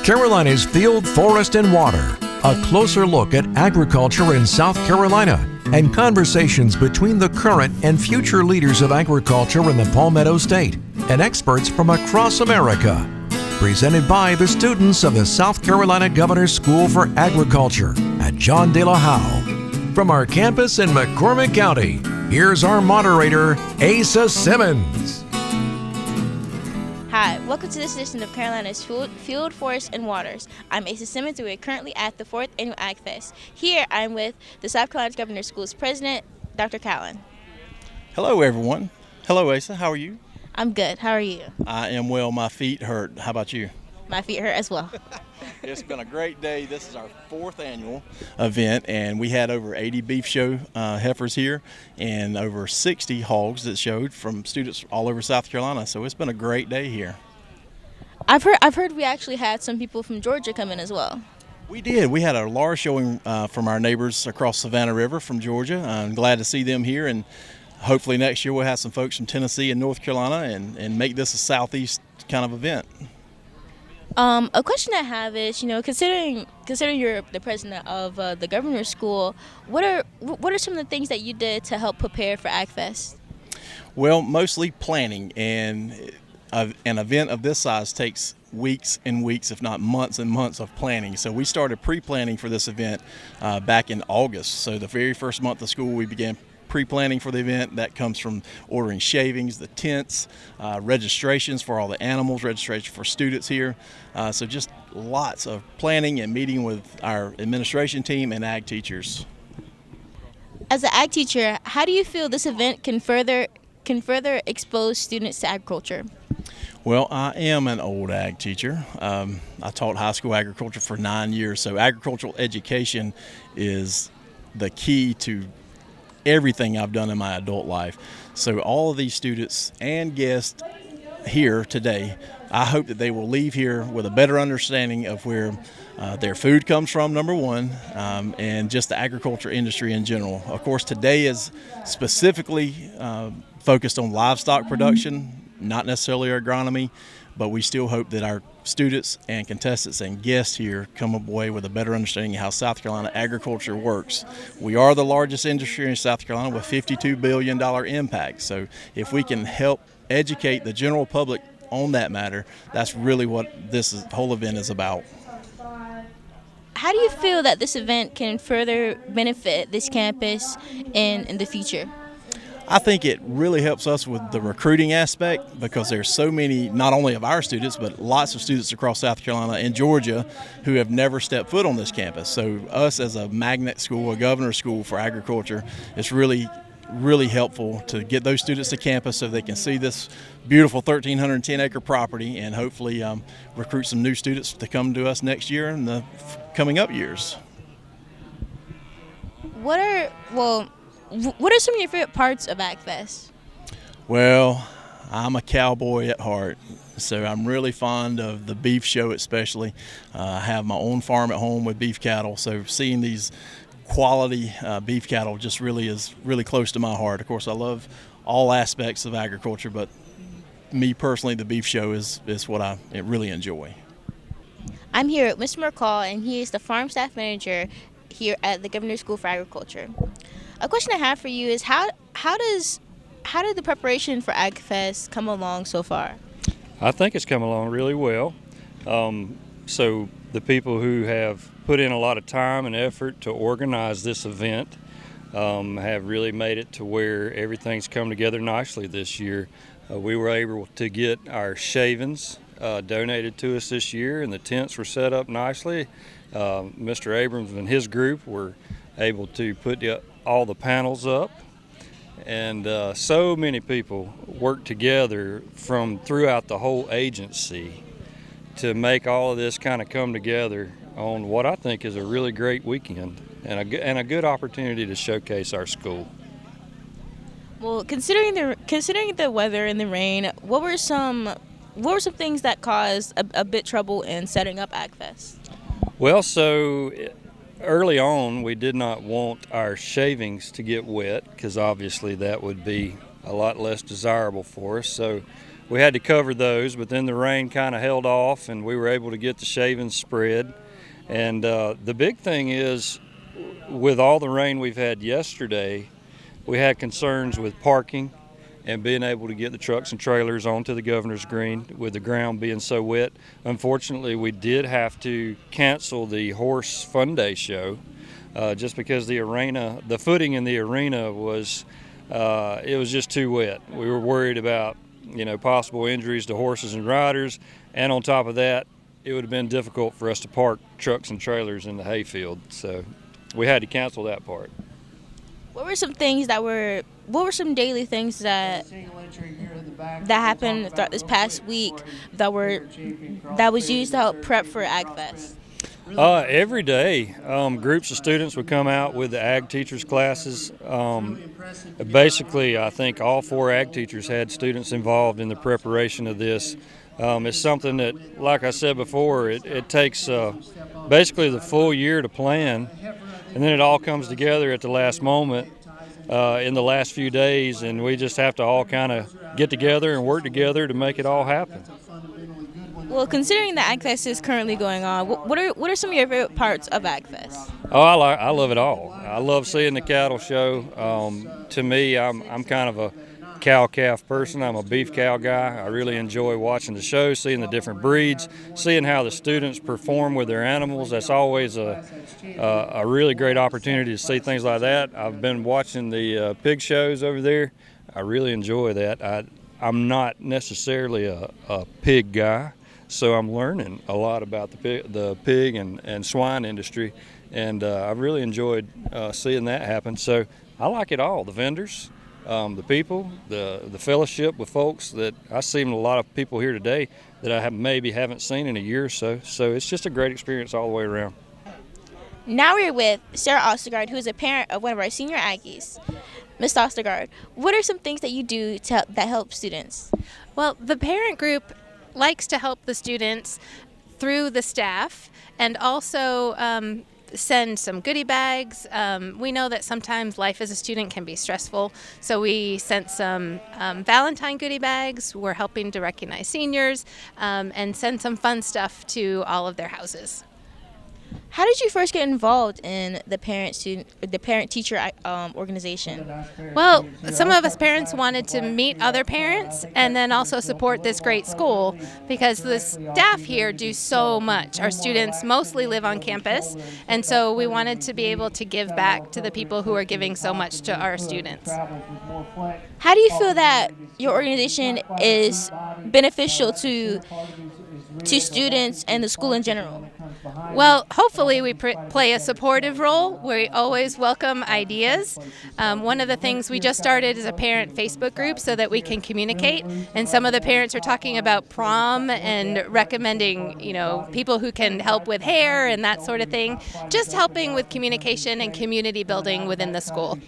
Carolina's Field, Forest, and Water. A closer look at agriculture in South Carolina and conversations between the current and future leaders of agriculture in the Palmetto State and experts from across America. Presented by the students of the South Carolina Governor's School for Agriculture at John De La Howe. From our campus in McCormick County, here's our moderator, ASA Simmons. Hi, welcome to this edition of Carolina's Field, Forest, and Waters. I'm ASA Simmons, and we're currently at the 4th Annual Ag Fest. Here, I'm with the South Carolina Governor's School's president, Dr. Callan. Hello, everyone. Hello, Asa. How are you? I'm good. How are you? I am well. My feet hurt. How about you? My feet hurt as well. It's been a great day. This is our 4th annual event, and we had over 80 beef show heifers here and over 60 hogs that showed from students all over South Carolina. So it's been a great day here. I've heard we actually had some people from Georgia come in as well. We did. We had a large showing from our neighbors across Savannah River from Georgia. I'm glad to see them here, and hopefully next year we'll have some folks from Tennessee and North Carolina and make this a southeast kind of event. A question I have is, considering you're the president of the Governor's School, what are some of the things that you did to help prepare for Ag Fest? Well, mostly planning, and an event of this size takes weeks and weeks, if not months and months of planning. So we started pre-planning for this event back in August. So the very first month of school, we began pre-planning for the event. That comes from ordering shavings, the tents, registrations for all the animals, registration for students here. So just lots of planning and meeting with our administration team and ag teachers. As an ag teacher, how do you feel this event can further expose students to agriculture? Well, I am an old ag teacher. I taught high school agriculture for 9 years, so agricultural education is the key to everything I've done in my adult life. So all of these students and guests here today, I hope that they will leave here with a better understanding of where their food comes from, number one, and just the agriculture industry in general. Of course, today is specifically focused on livestock production, not necessarily agronomy, but we still hope that our students and contestants and guests here come away with a better understanding of how South Carolina agriculture works. We are the largest industry in South Carolina with $52 billion impact. So if we can help educate the general public on that matter, that's really what this whole event is about. How do you feel that this event can further benefit this campus in the future? I think it really helps us with the recruiting aspect because there's so many, not only of our students, but lots of students across South Carolina and Georgia who have never stepped foot on this campus. So us as a magnet school, a governor's school for agriculture, it's really helpful to get those students to campus so they can see this beautiful 1,310-acre property and hopefully recruit some new students to come to us next year and the coming up years. What are some of your favorite parts of Ag Fest? Well, I'm a cowboy at heart, so I'm really fond of the beef show especially. I have my own farm at home with beef cattle, so seeing these quality beef cattle just is really close to my heart. Of course, I love all aspects of agriculture, but me personally, the beef show is what I really enjoy. I'm here with Mr. McCall, and he is the farm staff manager here at the Governor's School for Agriculture. A question I have for you is how did the preparation for Ag Fest come along so far? I think it's come along really well. So the people who have put in a lot of time and effort to organize this event have really made it to where everything's come together nicely this year. We were able to get our shavings donated to us this year, and the tents were set up nicely. Mr. Abrams and his group were able to put all the panels up, and so many people worked together from throughout the whole agency to make all of this kind of come together on what I think is a really great weekend and a good opportunity to showcase our school. Well, considering the weather and the rain, what were some things that caused a bit trouble in setting up Ag Fest? Well, so early on, we did not want our shavings to get wet because obviously that would be a lot less desirable for us. So we had to cover those, but then the rain kind of held off and we were able to get the shavings spread. And the big thing is, with all the rain we've had yesterday, we had concerns with parking and being able to get the trucks and trailers onto the Governor's Green with the ground being so wet. Unfortunately, we did have to cancel the Horse Fun Day show just because the footing in the arena was just too wet. We were worried about possible injuries to horses and riders, and on top of that, it would have been difficult for us to park trucks and trailers in the hayfield. So we had to cancel that part. What were some daily things that happened throughout this past week that was used to help prep for AgFest? Every day, groups of students would come out with the ag teachers classes. Basically, I think all 4 ag teachers had students involved in the preparation of this. It's something that, like I said before, it takes basically the full year to plan, and then it all comes together at the last moment in the last few days, and we just have to all kind of get together and work together to make it all happen. Well, considering that AgFest is currently going on, what are some of your favorite parts of AgFest? Oh, I love it all. I love seeing the cattle show. To me, I'm kind of a cow-calf person. I'm a beef cow guy. I really enjoy watching the show, seeing the different breeds, seeing how the students perform with their animals. That's always a really great opportunity to see things like that. I've been watching the pig shows over there. I really enjoy that. I'm not necessarily a pig guy, so I'm learning a lot about the pig and swine industry, and I've really enjoyed seeing that happen. So I like it all, the vendors, the people, the fellowship with folks that I see a lot of people here today that I maybe haven't seen in a year or so. So it's just a great experience all the way around. Now we're with Sarah Ostergaard, who is a parent of one of our senior Aggies. Ms. Ostergaard, what are some things that you do that help students? Well, the parent group likes to help the students through the staff and also send some goodie bags. We know that sometimes life as a student can be stressful, so we sent some Valentine goodie bags. We're helping to recognize seniors and send some fun stuff to all of their houses. How did you first get involved in the parent-teacher organization? Well, some of us parents wanted to meet other parents and then also support this great school because the staff here do so much. Our students mostly live on campus, and so we wanted to be able to give back to the people who are giving so much to our students. How do you feel that your organization is beneficial to students and the school in general? Well, hopefully we play a supportive role. We always welcome ideas. One of the things we just started is a parent Facebook group so that we can communicate. And some of the parents are talking about prom and recommending, people who can help with hair and that sort of thing. Just helping with communication and community building within the school.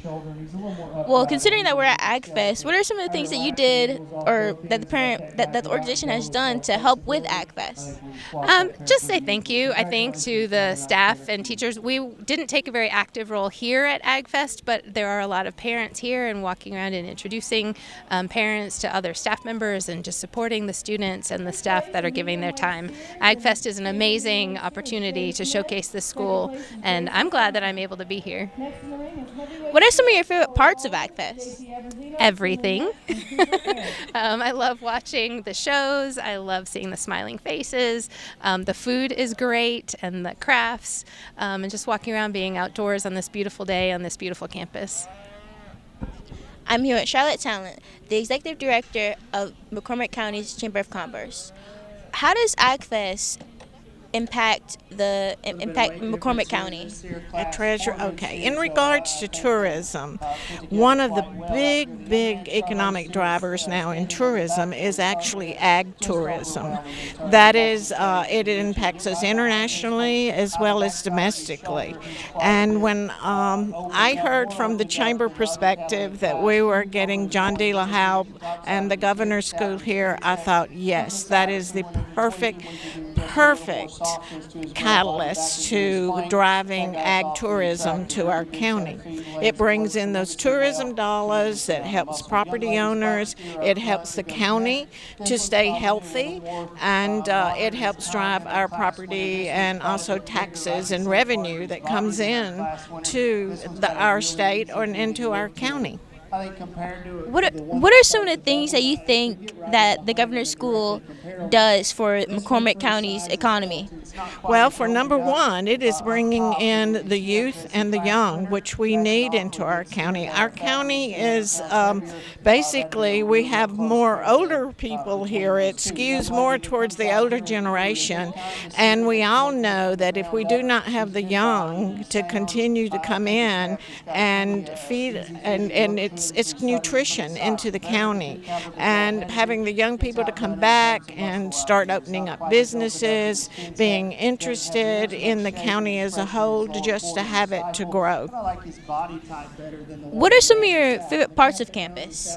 Well, considering that we're at AgFest, what are some of the things that you did or that the organization has done to help with AgFest? Just say thank you, I think, to the staff and teachers. We didn't take a very active role here at AgFest, but there are a lot of parents here and walking around and introducing parents to other staff members and just supporting the students and the staff that are giving their time. AgFest is an amazing opportunity to showcase the school, and I'm glad that I'm able to be here. What are some of your favorite parts of AgFest? Everything. I love watching the shows. I love seeing the smiling faces. The food is great, and the crafts, and just walking around being outdoors on this beautiful day on this beautiful campus. I'm here with Charlotte Talent, the Executive Director of McCormick County's Chamber of Commerce. How does AgFest impact McCormick County? Okay. In regards to tourism, one of the big economic drivers now in tourism is actually ag tourism. That is, it impacts us internationally as well as domestically. And when I heard from the chamber perspective that we were getting John D. LaHaube and the Governor's School here, I thought, yes, that is the perfect perfect catalyst to driving ag tourism to our county. It brings in those tourism dollars, it helps property owners, it helps the county to stay healthy, and it helps drive our property and also taxes and revenue that comes in to our state and into our county. What are some of the things that you think that the governor's school does for McCormick County's economy? Well, for number one, it is bringing in the youth and the young, which we need into our county. Our county is basically, we have more older people here. It skews more towards the older generation, and we all know that if we do not have the young to continue to come in and feed, and it's nutrition into the county, and having the young people to come back and start opening up businesses, being interested in the county as a whole, just to have it to grow. What are some of your favorite parts of campus?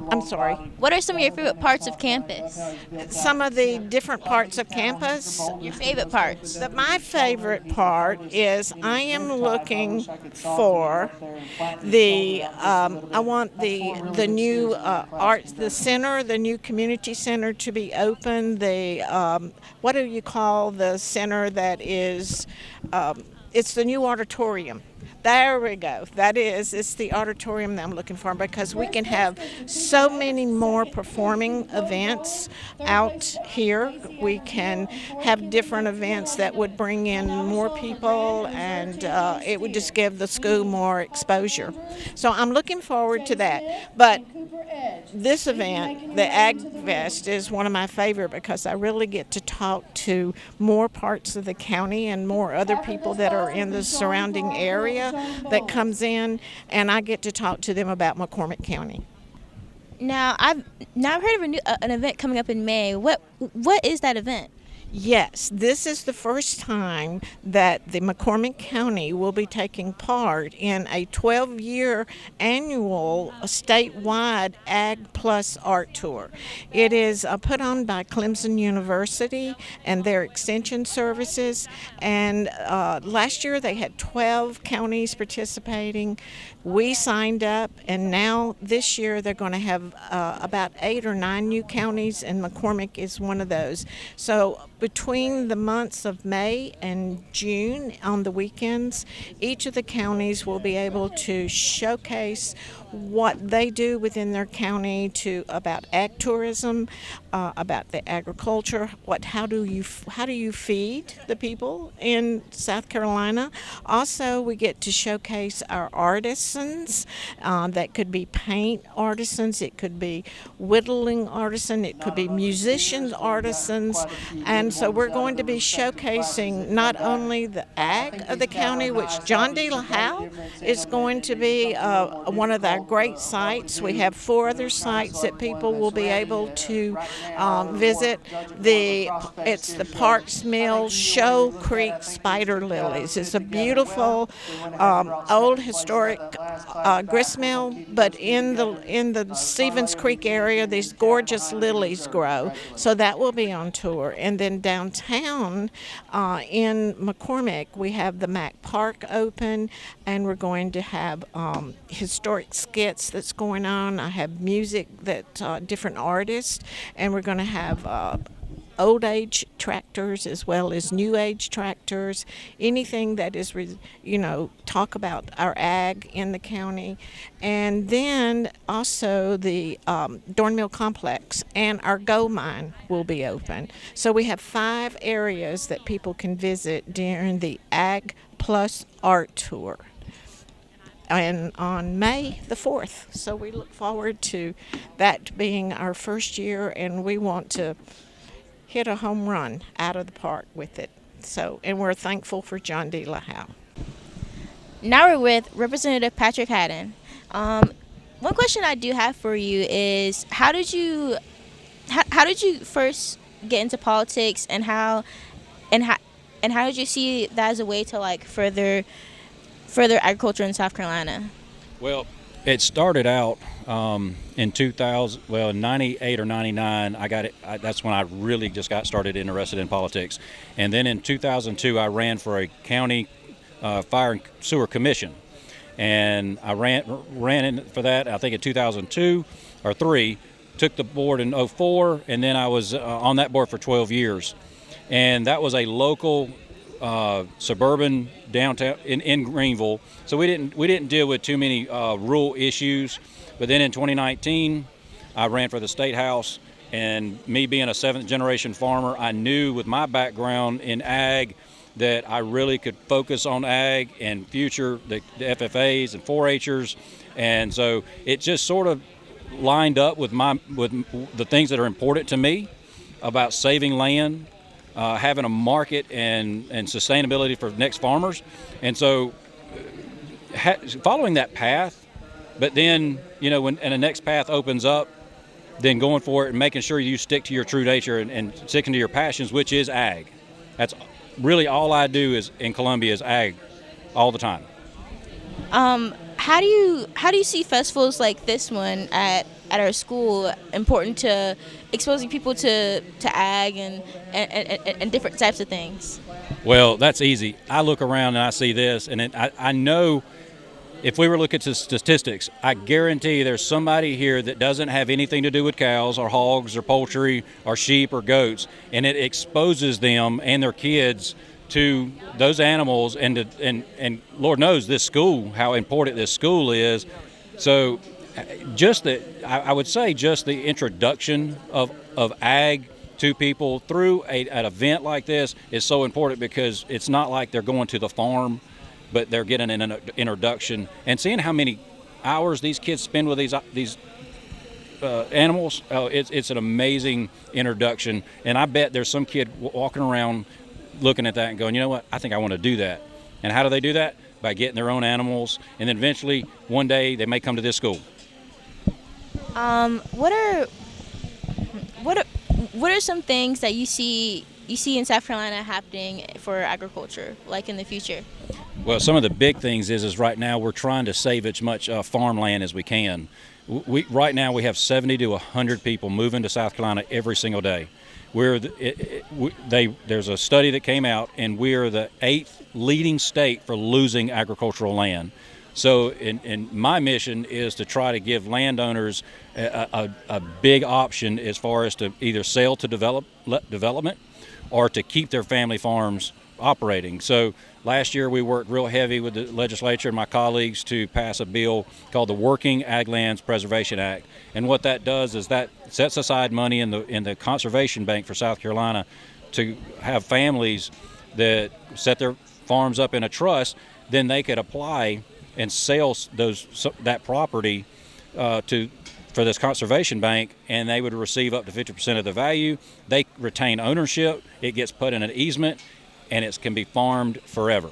I'm sorry? What are some of your favorite parts of campus? Some of the different parts of campus. Your favorite parts? My favorite part is I am looking for I want the new arts, the center, the new community center to be open. What do you call the center that is? It's the new auditorium. There we go. It's the auditorium that I'm looking for, because we can have so many more performing events out here. We can have different events that would bring in more people, and it would just give the school more exposure. So I'm looking forward to that. But this event, the Ag Fest, is one of my favorite, because I really get to talk to more parts of the county and more other people that are in the surrounding area that comes in, and I get to talk to them about McCormick County. Now I've heard of an event coming up in May. What is that event? Yes, this is the first time that the McCormick County will be taking part in a 12-year annual statewide Ag Plus Art Tour. It is put on by Clemson University and their extension services, and last year they had 12 counties participating. We signed up, and now this year they're going to have about 8 or 9 new counties, and McCormick is one of those. So between the months of May and June on the weekends, each of the counties will be able to showcase what they do within their county about ag tourism, about the agriculture. How do you feed the people in South Carolina? Also, we get to showcase our artisans. That could be paint artisans, it could be whittling artisans, it could be musicians artisans, and so we're going to be showcasing not only the ag of the county, which John D. LaHowe is going to be one of our great sites. We have 4 other sites that people will be able to visit. It's the Parks Mill Show Creek Spider Lilies. It's a beautiful old historic grist mill, but in the Stevens Creek area, these gorgeous lilies grow. So that will be on tour. And then downtown in McCormick, we have the Mac Park open, and we're going to have historic skits that's going on. I have music that different artists, and we're going to have old age tractors as well as new age tractors, anything that is talk about our ag in the county. And then also the Dorn Mill Complex and our gold mine will be open. So we have 5 areas that people can visit during the Ag Plus Art Tour, and on May the 4th. So we look forward to that being our first year, and we want to hit a home run out of the park with it. So, and we're thankful for John D. LaHowe. Now we're with Representative Patrick Haden. One question I do have for you is, how did you first get into politics, and how did you see that as a way to further agriculture in South Carolina? Well, It started out in 2000, well, in 98 or 99, I got it. That's when I really just got started interested in politics. And then in 2002, I ran for a county fire and sewer commission. And I ran in for that, I think in 2002 or 3, took the board in 04, and then I was on that board for 12 years. And that was a local suburban downtown in Greenville. So we didn't deal with too many rural issues. But then in 2019, I ran for the state house, and me being a 7th generation farmer, I knew with my background in ag that I really could focus on ag and future the FFAs and 4-H'ers. And so it just sort of lined up with the things that are important to me about saving land, having a market and sustainability for next farmers. And so following that path, but then, when the next path opens up, then going for it and making sure you stick to your true nature and sticking to your passions, which is ag. That's really all I do is in Columbia is ag all the time. How do you see festivals like this one at our school important to exposing people to ag and different types of things? Well, that's easy. I look around and I see this, and I know if we were looking at the statistics, I guarantee there's somebody here that doesn't have anything to do with cows or hogs or poultry or sheep or goats, and it exposes them and their kids to those animals, and Lord knows this school, how important this school is. So I would say just the introduction of ag to people through an event like this is so important, because it's not like they're going to the farm, but they're getting an introduction and seeing how many hours these kids spend with these animals. It's an amazing introduction, and I bet there's some kid walking around looking at that and going, you know what, I think I want to do that. And how do they do that? By getting their own animals, and then eventually one day they may come to this school. What are some things that you see in South Carolina happening for agriculture, like in the future? Well, some of the big things is right now we're trying to save as much farmland as we can. Right now we have 70 to 100 people moving to South Carolina every single day. There's a study that came out, and we're the 8th leading state for losing agricultural land. So in my mission is to try to give landowners a big option as far as to either sell to development or to keep their family farms operating. So last year we worked real heavy with the legislature and my colleagues to pass a bill called the Working Ag Lands Preservation Act. And what that does is that sets aside money in the Conservation Bank for South Carolina to have families that set their farms up in a trust. Then they could apply and sell that property for this conservation bank, and they would receive up to 50% of the value. They retain ownership. It gets put in an easement, and it can be farmed forever.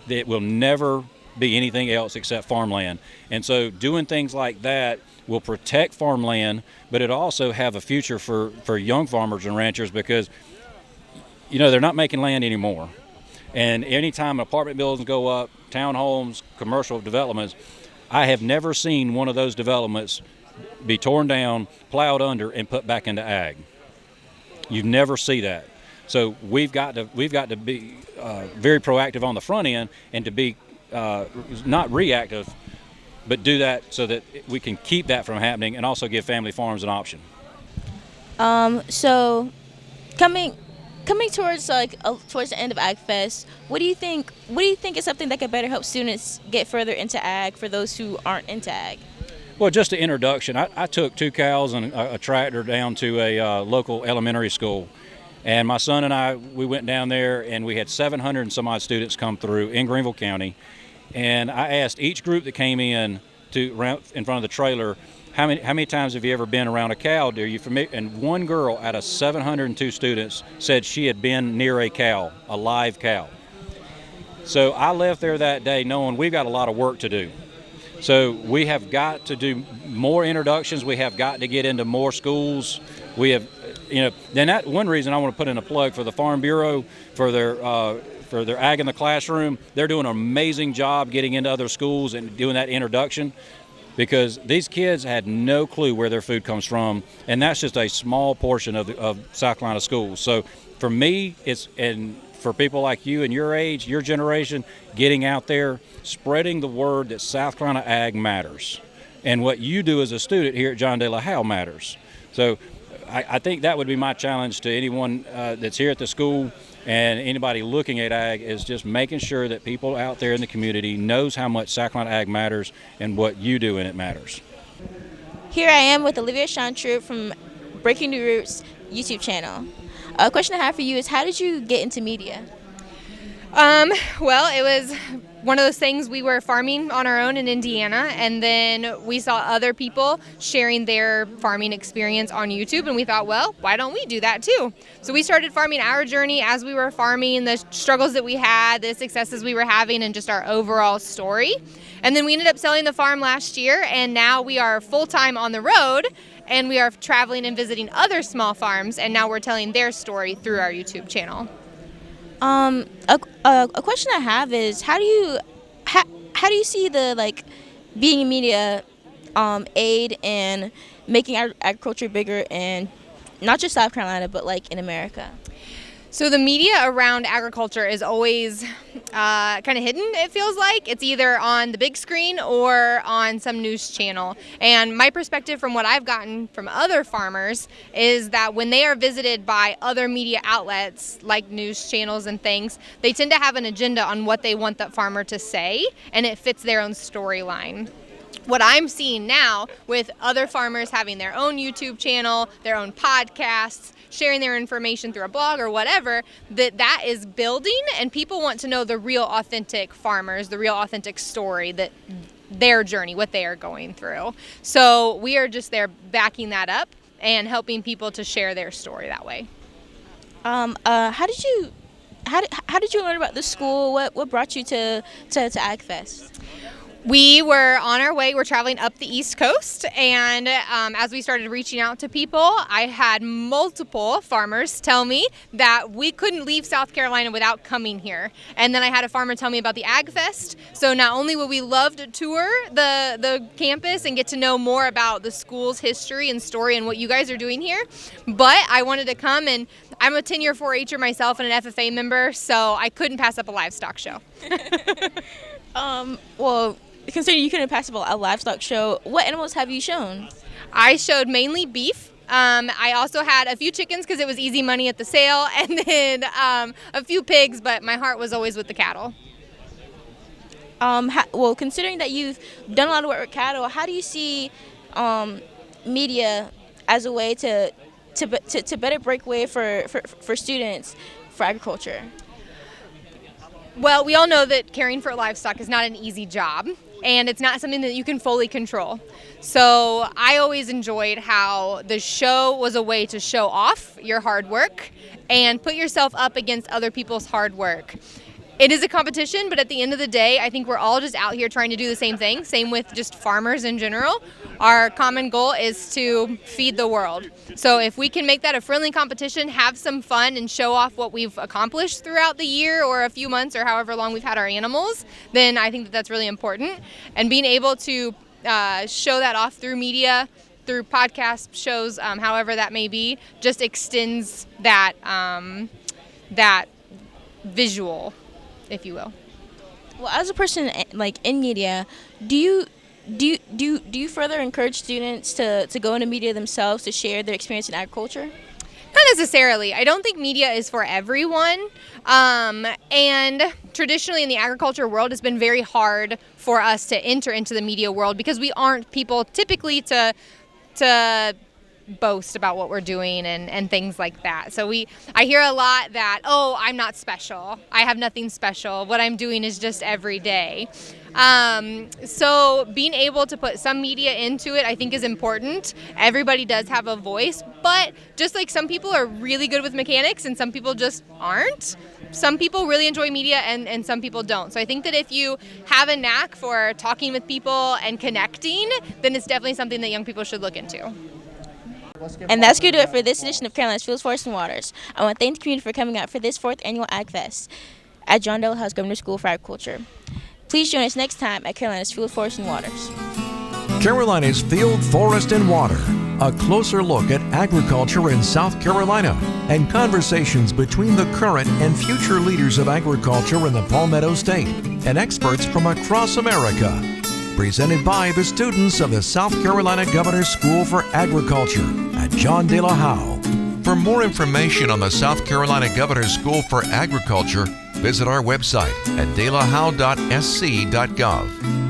It will never be anything else except farmland. And so doing things like that will protect farmland, but it also have a future for young farmers and ranchers, because they're not making land anymore. And anytime apartment buildings go up, townhomes, commercial developments, I have never seen one of those developments be torn down, plowed under, and put back into ag. You never see that. So we've got to be very proactive on the front end, and to be not reactive, but do that so that we can keep that from happening, and also give family farms an option. So coming towards towards the end of Ag Fest, what do you think is something that could better help students get further into ag for those who aren't into ag? Well, just an introduction. I took 2 cows and a tractor down to a local elementary school, and my son and we went down there, and we had 700 and some odd students come through in Greenville County. And I asked each group that came in front of the trailer, how many times have you ever been around a cow? Are you familiar? And one girl out of 702 students said she had been near a cow, a live cow. So I left there that day knowing we've got a lot of work to do. So we have got to do more introductions. We have got to get into more schools. We have, then that one reason I want to put in a plug for the Farm Bureau for their ag in the classroom. They're doing an amazing job getting into other schools and doing that introduction. because these kids had no clue where their food comes from, and that's just a small portion of South Carolina schools. So for me, and for people like you and your age, your generation, getting out there, spreading the word that South Carolina ag matters, and what you do as a student here at John De La Howe matters. So I think that would be my challenge to anyone that's here at the school and anybody looking at ag, is just making sure that people out there in the community knows how much South Carolina ag matters and what you do in it matters. Here I am with Olivia Shantru from Breaking New Roots YouTube channel. A question I have for you is, how did you get into media? Well, it was one of those things. We were farming on our own in Indiana, and then we saw other people sharing their farming experience on YouTube, and we thought, well, why don't we do that too? So we started farming our journey as we were farming, the struggles that we had, the successes we were having, and just our overall story. And then we ended up selling the farm last year, and now we are full-time on the road, and we are traveling and visiting other small farms, and now we're telling their story through our YouTube channel. A question I have is, how do you see the being in media aid in making agriculture bigger in not just South Carolina but in America? So the media around agriculture is always kind of hidden, it feels like. It's either on the big screen or on some news channel. And my perspective from what I've gotten from other farmers is that when they are visited by other media outlets, like news channels and things, they tend to have an agenda on what they want that farmer to say, and it fits their own storyline. What I'm seeing now with other farmers having their own YouTube channel, their own podcasts, sharing their information through a blog or whatever, that is building, and people want to know the real authentic farmers, the real authentic story, that their journey, what they are going through. So we are just there backing that up and helping people to share their story that way. How did you learn about the school? What brought you to AgFest? We were on our way. We're traveling up the East Coast, and as we started reaching out to people, I had multiple farmers tell me that we couldn't leave South Carolina without coming here. And then I had a farmer tell me about the Ag Fest. So not only would we love to tour the campus and get to know more about the school's history and story and what you guys are doing here, but I wanted to come, and I'm a 10-year 4-H'er myself and an FFA member, so I couldn't pass up a livestock show. Well, considering you couldn't pass up a livestock show, what animals have you shown? I showed mainly beef. I also had a few chickens because it was easy money at the sale, and then a few pigs, but my heart was always with the cattle. Well, considering that you've done a lot of work with cattle, how do you see media as a way to better break way for students for agriculture? Well, we all know that caring for livestock is not an easy job, and it's not something that you can fully control. So I always enjoyed how the show was a way to show off your hard work and put yourself up against other people's hard work. It is a competition, but at the end of the day, I think we're all just out here trying to do the same thing. Same with just farmers in general. Our common goal is to feed the world. So if we can make that a friendly competition, have some fun, and show off what we've accomplished throughout the year or a few months or however long we've had our animals, then I think that that's really important. And being able to show that off through media, through podcast shows, however that may be, just extends that that visual, if you will. Well, as a person in media, do you further encourage students to go into media themselves to share their experience in agriculture? Not necessarily. I don't think media is for everyone. And traditionally in the agriculture world, it's been very hard for us to enter into the media world because we aren't people typically to boast about what we're doing and things like that. So I hear a lot that, oh, I'm not special. I have nothing special. What I'm doing is just every day. So being able to put some media into it, I think, is important. Everybody does have a voice, but just like some people are really good with mechanics and some people just aren't, some people really enjoy media and some people don't. So I think that if you have a knack for talking with people and connecting, then it's definitely something that young people should look into. And that's going to do it for this edition of Carolina's Fields, Forests, and Waters. I want to thank the community for coming out for this 4th annual Ag Fest at John De La Howe's Governor's School for Agriculture. Please join us next time at Carolina's Fields, Forests, and Waters. Carolina's Field, Forest, and Water. A closer look at agriculture in South Carolina and conversations between the current and future leaders of agriculture in the Palmetto State and experts from across America. Presented by the students of the South Carolina Governor's School for Agriculture at John De La Howe. For more information on the South Carolina Governor's School for Agriculture, visit our website at delahowe.sc.gov.